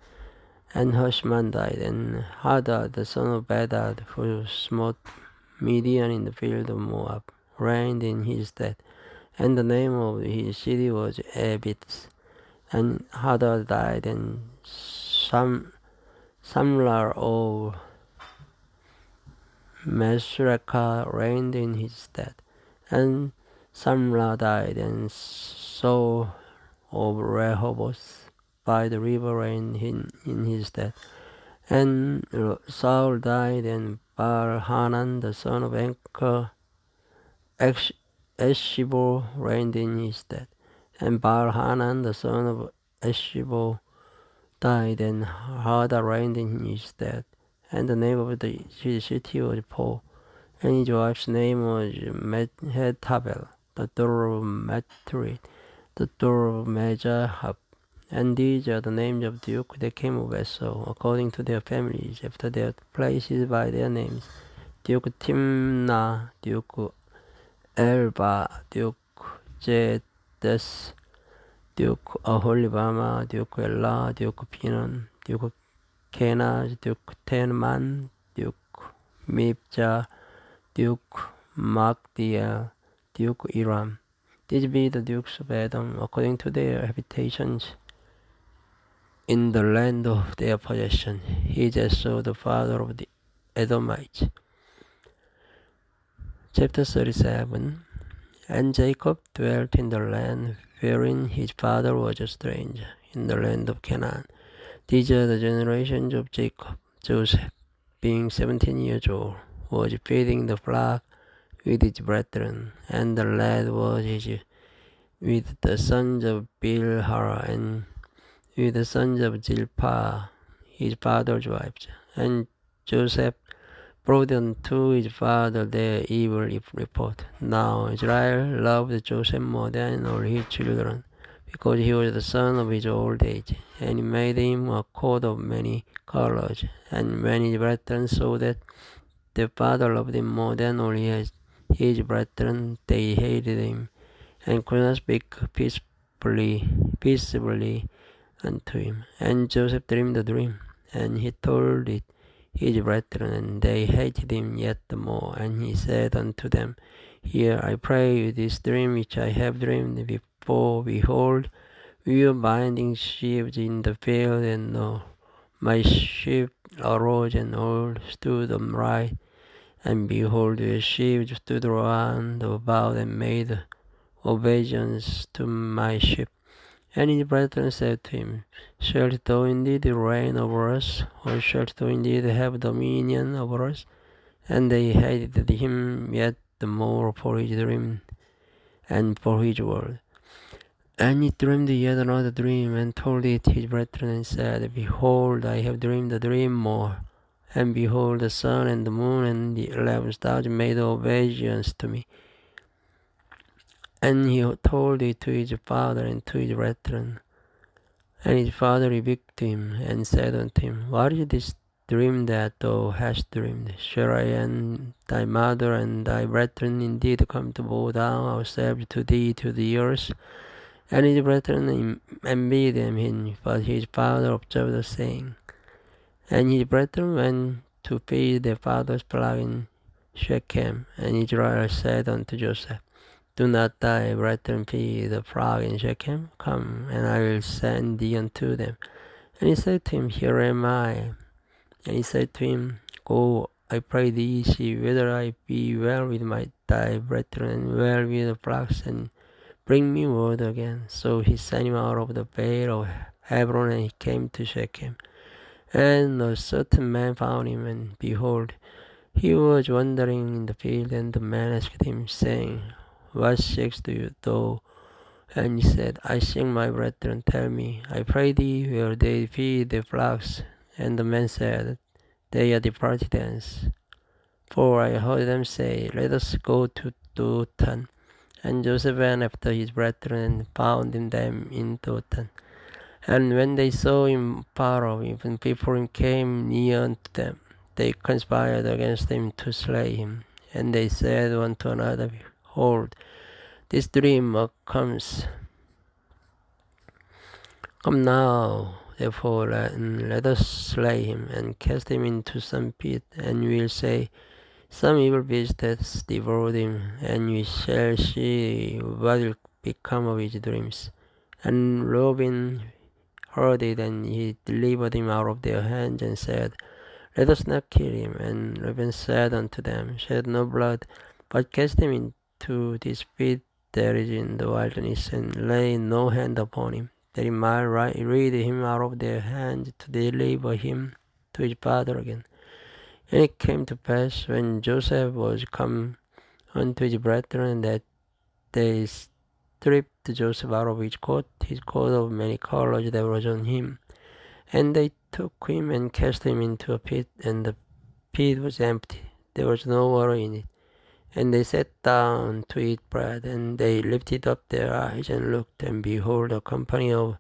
And Hushman died, and Hadad the son of Bedad, who smote Midian in the field of Moab, reigned in his stead. And the name of his city was Ebith. And Hadad died, and Samlar of Mesrekah reigned in his stead. And Samlah died, and Saul of Rehoboth by the river reigned in his stead. And Saul died, and Baal-Hanan the son of Eshibor reigned in his stead. And Baal-Hanan the son of Eshibor died, and Hadad reigned in his stead. And the name of his city was Po. And his wife's name was Mehetabel, the daughter of Matri, the daughter of Mezahab. And these are the names of the duke that came of Esau, according to their families, after their places by their names: Duke Timnah, Duke Elba, Duke Jedes, Duke Aholibama, Duke Elah, Duke Pinon, Duke Kenaz, Duke Tenman, Duke Mibja, Duke Magdiel, Duke Iram. These be the dukes of Edom, according to their habitations in the land of their possession. He is Esau, the father of the Edomites. Chapter 37. And Jacob dwelt in the land wherein his father was a stranger, in the land of Canaan. These are the generations of Jacob. Joseph, being 17 years old, was feeding the flock with his brethren, and the lad was with the sons of Bilhah and with the sons of Zilpah, his father's wives. And Joseph brought unto his father their evil report. Now Israel loved Joseph more than all his children, because he was the son of his old age, and he made him a coat of many colors. And when his brethren saw that their father loved him more than all his brethren, they hated him, and could not speak peaceably unto him. And Joseph dreamed a dream, and he told it his brethren, and they hated him yet the more. And he said unto them, Hear, I pray you, this dream which I have dreamed before. Behold, we were binding sheaves in the field, and my sheep arose and all stood upright. And behold, the sheep stood round about and made obeisance to my sheep. And his brethren said to him, Shalt thou indeed reign over us, or shalt thou indeed have dominion over us? And they hated him yet the more for his dream and for his word. And he dreamed yet another dream, and told it his brethren, and said, Behold, I have dreamed a dream more. And behold, the sun and the moon and the 11 stars made obeisance to me. And he told it to his father and to his brethren. And his father rebuked him, and said unto him, What is this dream that thou hast dreamed? Shall I and thy mother and thy brethren indeed come to bow down ourselves to thee to the earth? And his brethren envied him, but his father observed the saying. And his brethren went to feed their father's flock in Shechem. And Israel said unto Joseph, Do not thy brethren feed the flock in Shechem? Come, and I will send thee unto them. And he said to him, Here am I. And he said to him, Go, I pray thee, see whether I be well with thy brethren, and well with the flocks, and bring me word again. So he sent him out of the vale of Hebron, and he came to Shechem. And a certain man found him, and behold, he was wandering in the field. And the man asked him, saying, What seekest thou? And he said, I seek my brethren. Tell me, I pray thee, where they feed their flocks. And the man said, They are departed hence. For I heard them say, Let us go to Dothan. And Joseph went after his brethren, and found them in Dothan. And when they saw him far off, even before he came near unto them, they conspired against him to slay him. And they said one to another, Behold, this dreamer comes. Come now, therefore, let us slay him, and cast him into some pit, and we will say, Some evil beast hath devoured him, and we shall see what will become of his dreams. And Reuben heard it, and he delivered him out of their hands, and said, Let us not kill him. And Reuben said unto them, Shed no blood, but cast him into this pit that is in the wilderness, and lay no hand upon him, that he might rid him out of their hands, to deliver him to his father again. And it came to pass, when Joseph was come unto his brethren, that they stripped Joseph out of his coat of many colors that was on him. And they took him and cast him into a pit, and the pit was empty. There was no water in it. And they sat down to eat bread, and they lifted up their eyes and looked, and behold, a company of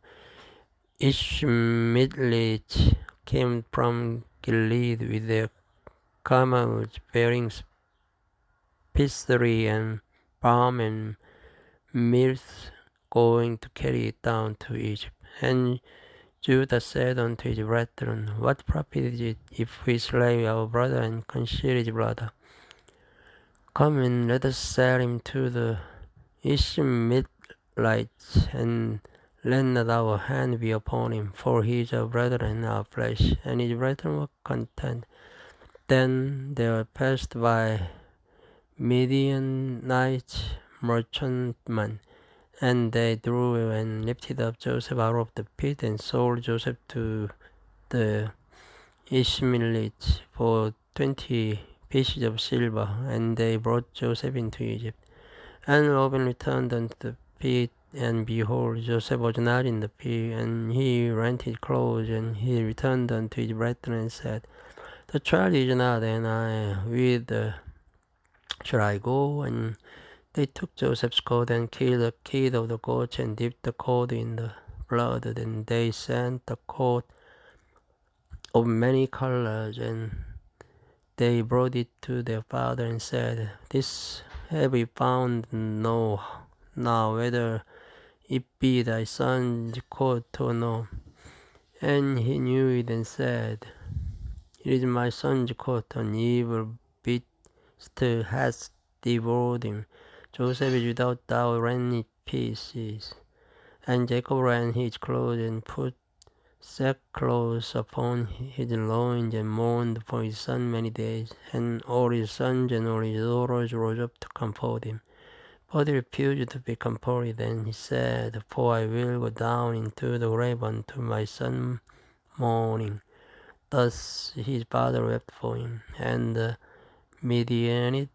Ishmaelites came from Gilead with their camels bearing spicery and balm and myrrh, going to carry it down to Egypt. And Judah said unto his brethren, What profit is it if we slay our brother and conceal his brother? Come and let us sell him to the Ishmaelites, and let not our hand be upon him, for he is our brother and our flesh. And his brethren were content. Then there passed by Midianites merchantmen, and they drew and lifted up Joseph out of the pit, and sold Joseph to the Ishmaelites for 20 pieces of silver, and they brought Joseph into Egypt. And Reuben returned unto the pit, and behold, Joseph was not in the pit, and he rent his clothes, and he returned unto his brethren, and said, The child is not, and I shall I go? And they took Joseph's coat, and killed the kid of the goats, and dipped the coat in the blood. Then they sent the coat of many colors, and they brought it to their father, and said, This have we found? Know now whether it be thy son's coat or no. And he knew it, and said, It is my son's coat, an evil beast has devoured him. Joseph is without doubt rent in pieces. And Jacob rent his clothes and put sackcloth upon his loins and mourned for his son many days. And all his sons and all his daughters rose up to comfort him. But he refused to be comforted. Then he said, For I will go down into the grave unto my son mourning. Thus his father wept for him. And the Midianites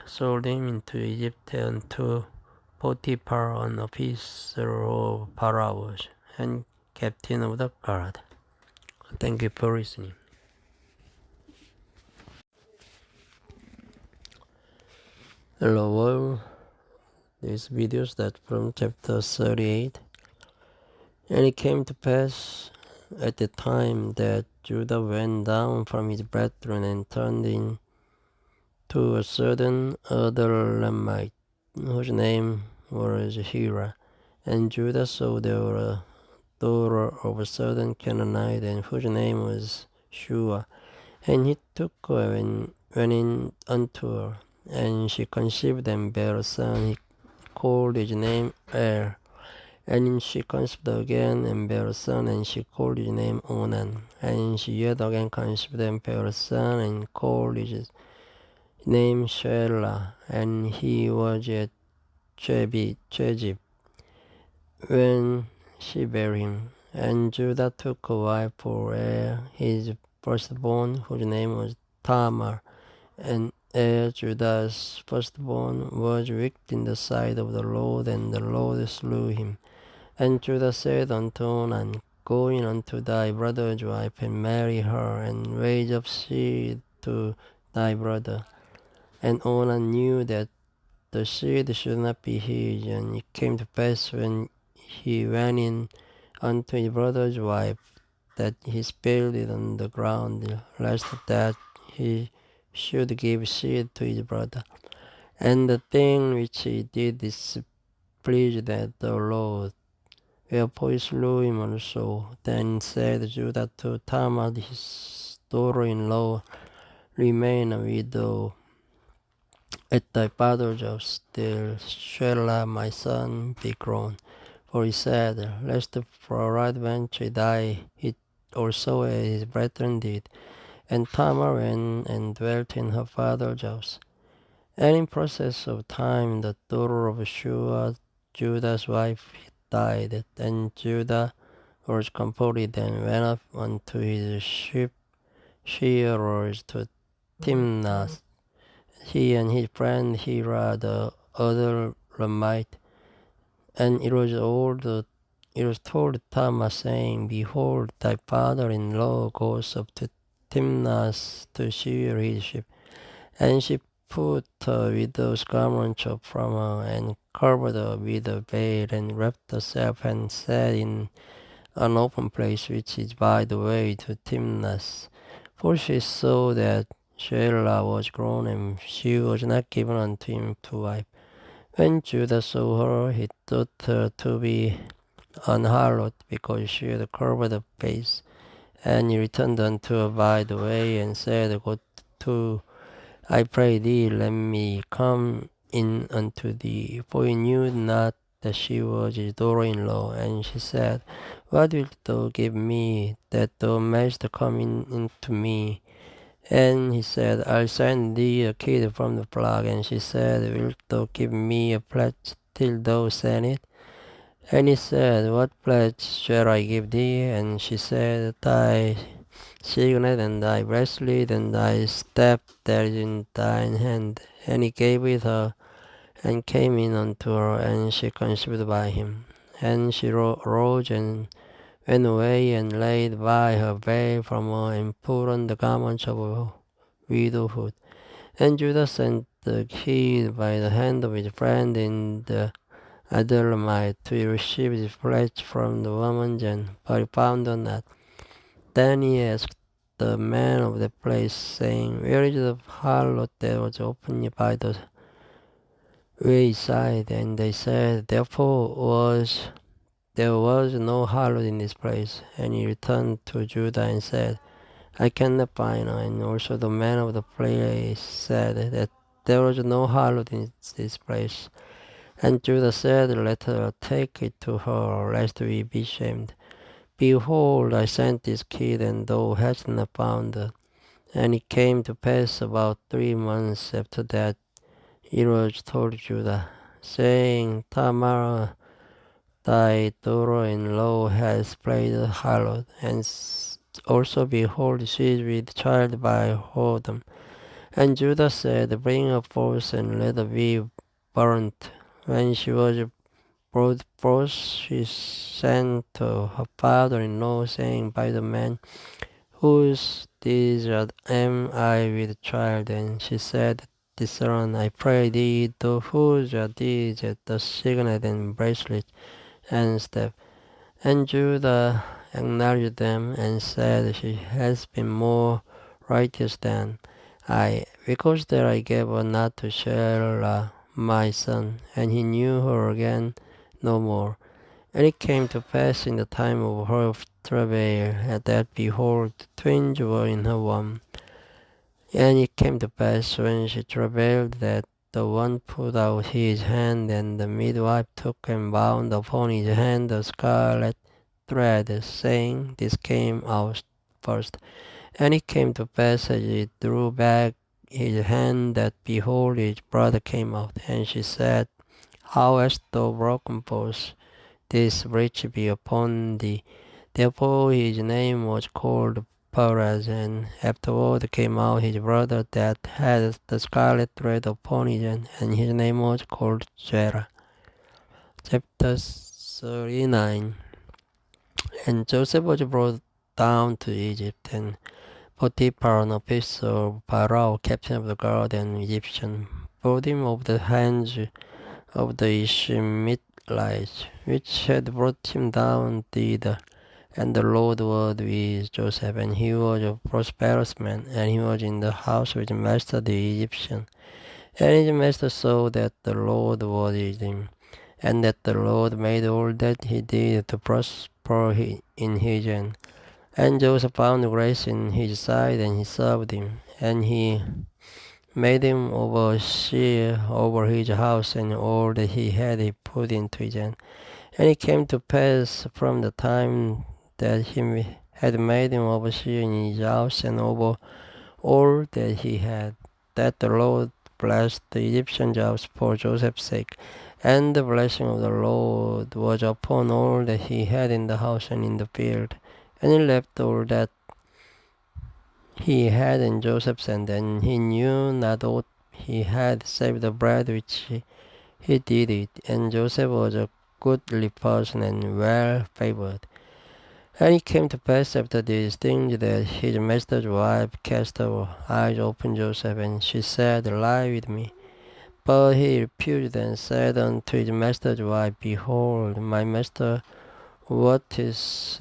sold him into Egypt unto Potiphar, an officer of Pharaoh, and captain of the guard. Thank you for listening. Hello world, this video starts from chapter 38. And it came to pass at the time that Judah went down from his brethren and turned in to a certain Adullamite, whose name was Hira. And Judah saw there were a daughter of a certain Canaanite, and whose name was Shua. And he took her and went in unto her, and she conceived and bare a son. He called his name And she conceived again and bare a son, and she called his name Onan. And she yet again conceived and bare a son, and called his name Shelah. And he was at Chezib when she bare him. And Judah took a wife for his firstborn, whose name was Tamar. And Judah's firstborn was wicked in the sight of the Lord, and the Lord slew him. And Judah said unto Onan, Go in unto thy brother's wife, and marry her, and raise up seed to thy brother. And Onan knew that the seed should not be his. And it came to pass when he went in unto his brother's wife, that he spilled it on the ground, lest that he should give seed to his brother. And the thing which he did displeased the Lord. Wherefore he slew him also. Then said Judah to Tamar his daughter-in-law, Remain a widow at thy father's house till Shelah my son be grown. For he said, Lest peradventure die it also as his brethren did. And Tamar went and dwelt in her father's house. And in process of time the daughter of Shua, Judah's wife, died. And Judah was comforted and went up unto his sheep shearers to Timnath, he and his friend Hira the other Ramite. And it was told Tamar, saying, Behold, thy father-in-law goes up to Timnath to shear his sheep. And she put her widow's garment up from her, and covered her with a veil, and wrapped herself, and sat in an open place which is by the way to Timnath. For she saw that Shelah was grown, and she was not given unto him to wife. When Judah saw her, he thought her to be an harlot, because she had covered her face. And he returned unto her by the way, and said, Go to, I pray thee, let me come in unto thee. For he knew not that she was his daughter-in-law. And she said, What wilt thou give me, that thou mayst come in into me? And he said, I'll send thee a kid from the flock. And she said, Wilt thou give me a pledge till thou send it? And he said, What pledge shall I give thee? And she said, Thy signet, and thy bracelet, and thy staff that is in thine hand. And he gave it her, and came in unto her, and she conceived by him. And she rose and went away, and laid by her veil from her, and put on the garments of her widowhood. And Judah sent the kid by the hand of his friend in the Adullamite to receive his pledge from the woman, but he found her not. Then he asked the man of the place, saying, Where is the harlot that was opened by the wayside? And they said, There was no harlot in this place. And he returned to Judah and said, I cannot find her. And also the man of the place said that there was no harlot in this place. And Judah said, let her take it to her, lest we be shamed. Behold, I sent this kid, and thou hast not found her. And it came to pass about 3 months after that, it was told Judah, saying, Tamar, thy daughter-in-law has played the harlot, and also behold, she is with child by whoredom. And Judah said, bring her forth, and let her be burnt. When she was brought forth, she sent to her father-in-law, saying, by the man whose desert am I with child? And she said, discern, I pray thee, to whose desert the signet and bracelet and staff. And Judah acknowledged them and said, she has been more righteous than I, because that I gave her not to share my son. And he knew her again no more. And it came to pass in the time of her travail, that behold, twins were in her womb. And it came to pass when she travailed, that the one put out his hand, and the midwife took and bound upon his hand the scarlet thread, saying, this came out first. And it came to pass as he drew back his hand, that behold, his brother came out. And she said, how hast thou broken forth? This breach be upon thee. Therefore his name was called Perez. And afterward came out his brother that had the scarlet thread upon his hand, and his name was called Zerah. Chapter 39. And Joseph was brought down to Egypt, and Potiphar, an officer of Pharaoh, captain of the guard and Egyptian, brought him of the hands of the Ishmaelites, which had brought him down thither. And the Lord was with Joseph, and he was a prosperous man, and he was in the house of his master the Egyptian. And his master saw that the Lord was with him, and that the Lord made all that he did to prosper in his end. And Joseph found grace in his sight, and he served him, and he made him overseer over his house, and all that he had he put into his hand. And it came to pass from the time that he had made him overseer in his house and over all that he had, that the Lord blessed the Egyptian jobs for Joseph's sake. And the blessing of the Lord was upon all that he had in the house and in the field. And he left all that he had in Joseph's hand, and he knew not aught he had save the bread which he did eat. And Joseph was a goodly person and well favored. And it came to pass after these things that his master's wife cast her eyes upon Joseph, and she said, lie with me. But he refused and said unto his master's wife, behold, my master, what is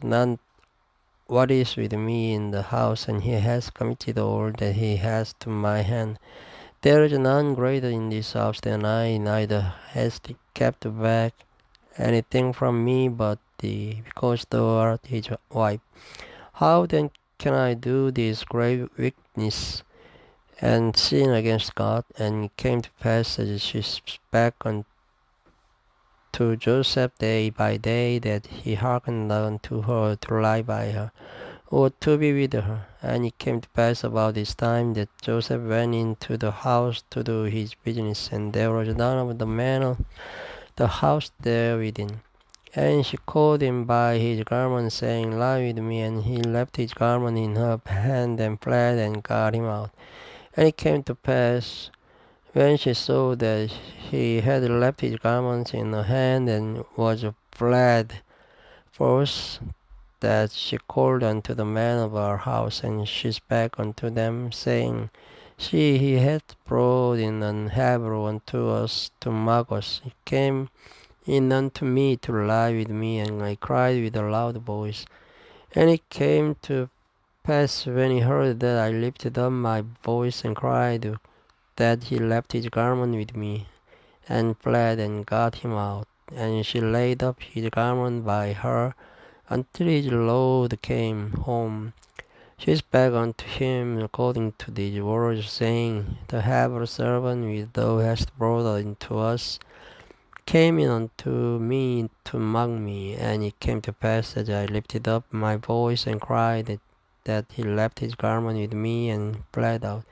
with me in the house, and he has committed all that he has to my hand. There is none greater in this house than I, neither has he kept back anything from me but thee, because thou art his wife. How then can I do this grave wickedness and sin against God? And it came to pass as she spake unto Joseph day by day, that he hearkened unto her to lie by her, or to be with her. And it came to pass about this time that Joseph went into the house to do his business, and there was none of the men of the house there within. And she called him by his garment, saying, lie with me. And he left his garment in her hand, and fled, and got him out. And it came to pass, when she saw that he had left his garments in her hand, and was fled forth, that she called unto the men of our house, and she spake unto them, saying, see, he hath brought in an Hebrew unto us to mock us. He came in unto me to lie with me, and I cried with a loud voice. And it came to pass, when he heard that I lifted up my voice and cried, that he left his garment with me, and fled, and got him out. And she laid up his garment by her until his Lord came home. She spake unto him according to these words, saying, The hapless servant which thou hast brought into us came in unto me to mock me. And it came to pass that I lifted up my voice and cried, that he left his garment with me and fled out.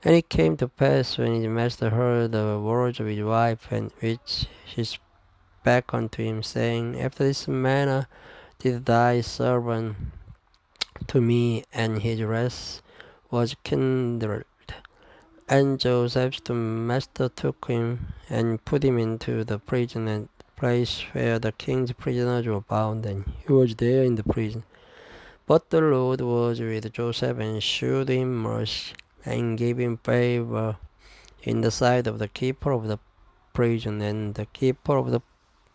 And it came to pass, when his master heard the words of his wife, and which she spake unto him, saying, After this manner did thy servant to me, and his wrath was kindled. And Joseph's master took him and put him into the prison, and place where the king's prisoners were bound, and he was there in the prison. But the Lord was with Joseph, and shewed him mercy, and gave him favor in the sight of the keeper of the prison. And the keeper of the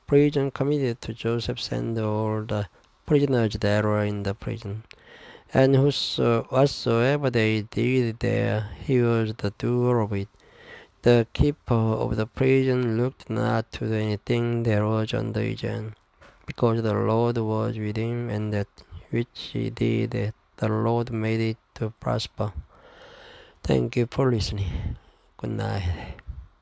prison committed to Joseph and all the prisoners that were in the prison. And whatsoever they did there, he was the doer of it. The keeper of the prison looked not to anything that was under his hand, because the Lord was with him, and that which he did, the Lord made it to prosper. Thank you for listening. Good night.